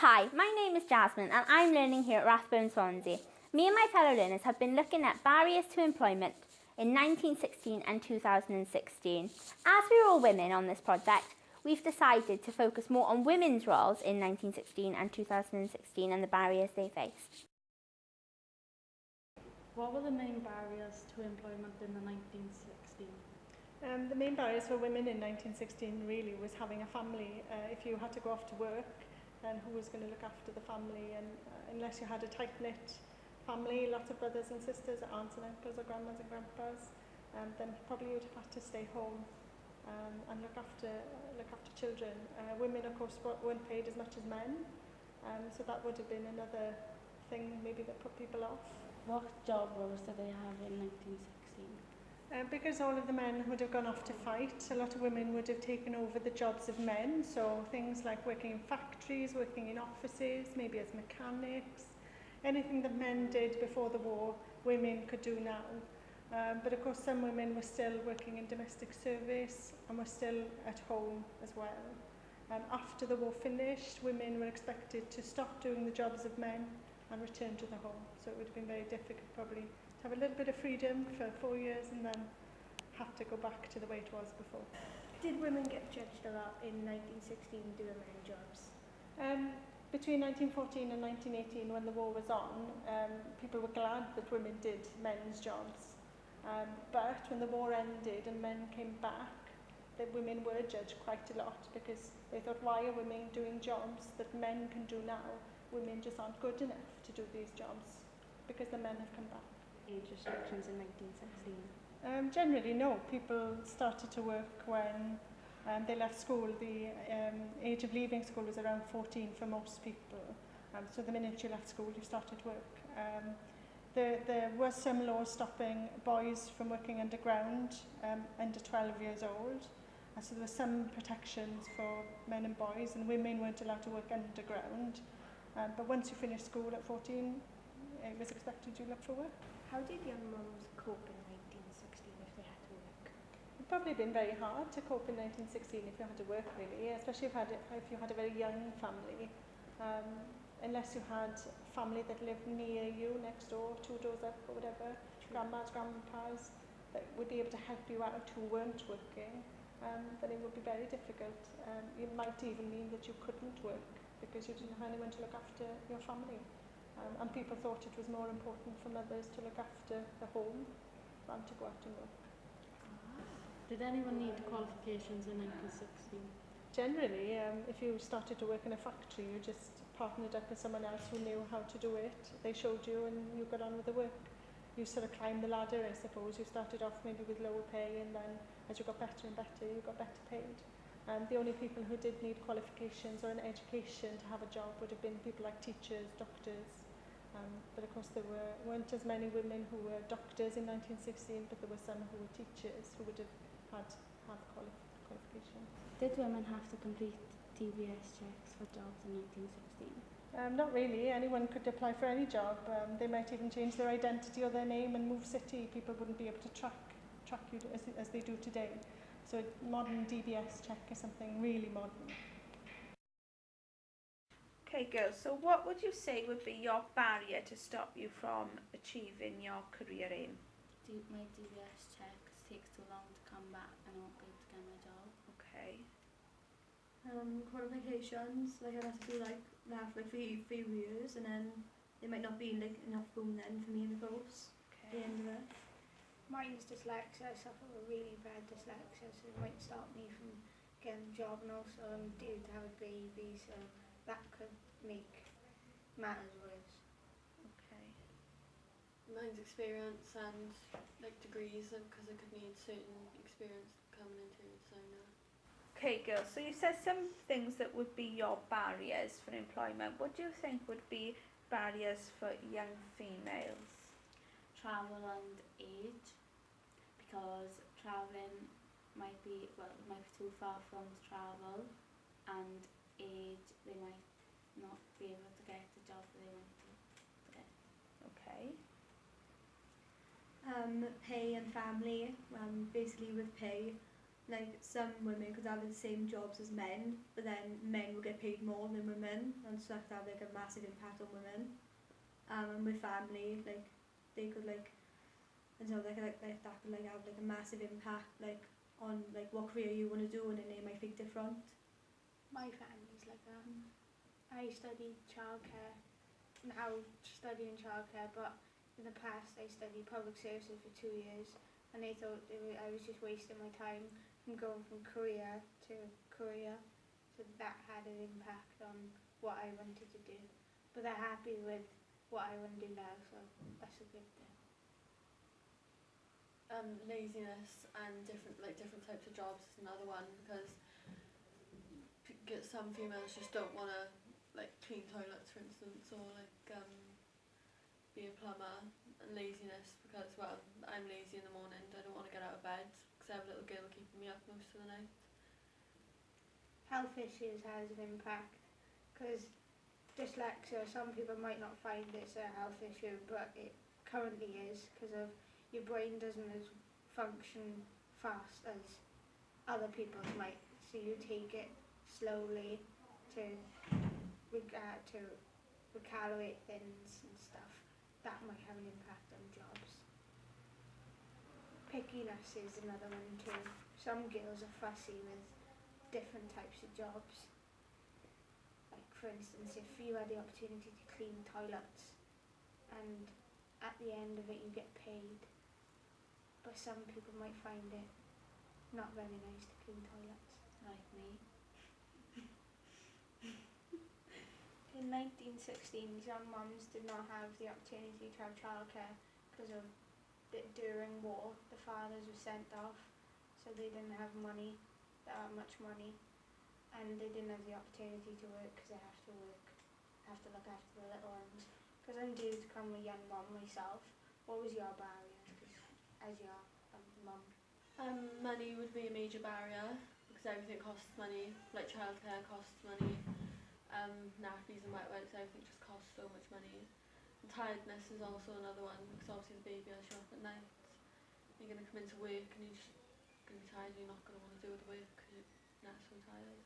Hi, my name is Jasmine and I'm learning here at Rathbone Swansea. Me and my fellow learners have been looking at barriers to employment in 1916 and 2016. As we're all women on this project, we've decided to focus more on women's roles in 1916 and 2016 and the barriers they faced. What were the main barriers to employment in the 1916? The main barriers for women in 1916 really was having a family. If you had to go off to work, then who was going to look after the family? And unless you had a tight-knit family, lots of brothers and sisters, aunts and uncles or grandmas and grandpas, then probably you'd have had to stay home and look after children. Women, of course, weren't paid as much as men, so that would have been another thing maybe that put people off. What job roles did they have in 1916? Because all of the men would have gone off to fight, a lot of women would have taken over the jobs of men, so things like working in factories, working in offices, maybe as mechanics, anything that men did before the war, women could do now. But of course some women were still working in domestic service and were still at home as well. After the war finished, women were expected to stop doing the jobs of men and return to the home, so it would have been very difficult probably to have a little bit of freedom for 4 years and then have to go back to the way it was before. Did women get judged a lot in 1916 doing men jobs? Between 1914 and 1918, when the war was on, people were glad that women did men's jobs. But when the war ended and men came back, the women were judged quite a lot because they thought, why are women doing jobs that men can do now? Women just aren't good enough to do these jobs because the men have come back. Age restrictions in 1916? Generally, no. People started to work when they left school. The age of leaving school was around 14 for most people. So the minute you left school, you started work. There was some laws stopping boys from working underground under 12 years old. So there were some protections for men and boys, and women weren't allowed to work underground. But once you finished school at 14, it was expected you look for work. How did young mums cope in 1916 if they had to work? It'd probably been very hard to cope in 1916 if you had to work, really, especially if you had a very young family. Unless you had family that lived near you, next door, 2 doors up or whatever, grandmas, grandpas, that would be able to help you out who weren't working, then it would be very difficult. It might even mean that you couldn't work because you didn't have anyone to look after your family. And people thought it was more important for mothers to look after the home than to go out and work. Did anyone need qualifications in 1916? Generally, if you started to work in a factory, you just partnered up with someone else who knew how to do it. They showed you and you got on with the work. You sort of climbed the ladder, I suppose. You started off maybe with lower pay, and then as you got better and better, you got better paid. The only people who did need qualifications or an education to have a job would have been people like teachers, doctors. But of course there weren't as many women who were doctors in 1916, but there were some who were teachers who would have qualifications. Did women have to complete DBS checks for jobs in 1916? Not really. Anyone could apply for any job. They might even change their identity or their name and move city. People wouldn't be able to track you as they do today. So a modern DBS check is something really modern. Okay, girls, so what would you say would be your barrier to stop you from achieving your career aim? My DBS checks takes too long to come back and I won't be able to get my job. Okay. Qualifications, like I'd have to do like few years, and then there might not be like enough room then for me in the course at the end of it. Mine's dyslexia. I suffer with really bad dyslexia, so it might stop me from getting a job, and also I'm due to have a baby, so that could make matters worse. Okay. Mine's experience and like degrees, because I could need certain experience coming into it, so no. Okay, girls, so you said some things that would be your barriers for employment. What do you think would be barriers for young females? Travel and age, because travelling might be too far from travel, and age, they might not be able to get the job that they want to get. Okay. Pay and family. Basically with pay, like some women could have the same jobs as men, but then men will get paid more than women, and so that could have like a massive impact on women. And with family, like they could like, I don't know, like that could like have like a massive impact like on like what career you want to do, and then they might think different. My family's like that. I studied childcare, now studying childcare, but in the past I studied public services for 2 years, and they thought I was just wasting my time from going from career to career, so that had an impact on what I wanted to do. But they're happy with what I want to do now, so that's a good thing. Laziness and different types of jobs is another one, because some females just don't want to like clean toilets, for instance, or like be a plumber. And laziness, because well, I'm lazy in the morning, I don't want to get out of bed because I have a little girl keeping me up most of the night. Health issues has an impact, because dyslexia, some people might not find it's a health issue, but it currently is, because of your brain doesn't function fast as other people's might, so you take it slowly to recalibrate things and stuff. That might have an impact on jobs. Pickiness is another one too. Some girls are fussy with different types of jobs. Like for instance, if you had the opportunity to clean toilets and at the end of it you get paid, but some people might find it not very nice to clean toilets. Like me. In 1916, young mums did not have the opportunity to have childcare because of during war the fathers were sent off, so they didn't have money, much money, and they didn't have the opportunity to work because they have to look after the little ones. Because I'm due to become a young mum myself. What was your barrier as your mum? Money would be a major barrier, because everything costs money, like childcare costs money, nappies and wet wipes, everything just costs so much money. And tiredness is also another one, because obviously the baby has you up at night. You're going to come into work and you're just going to be tired, and you're not going to want to do the work because you're so tired.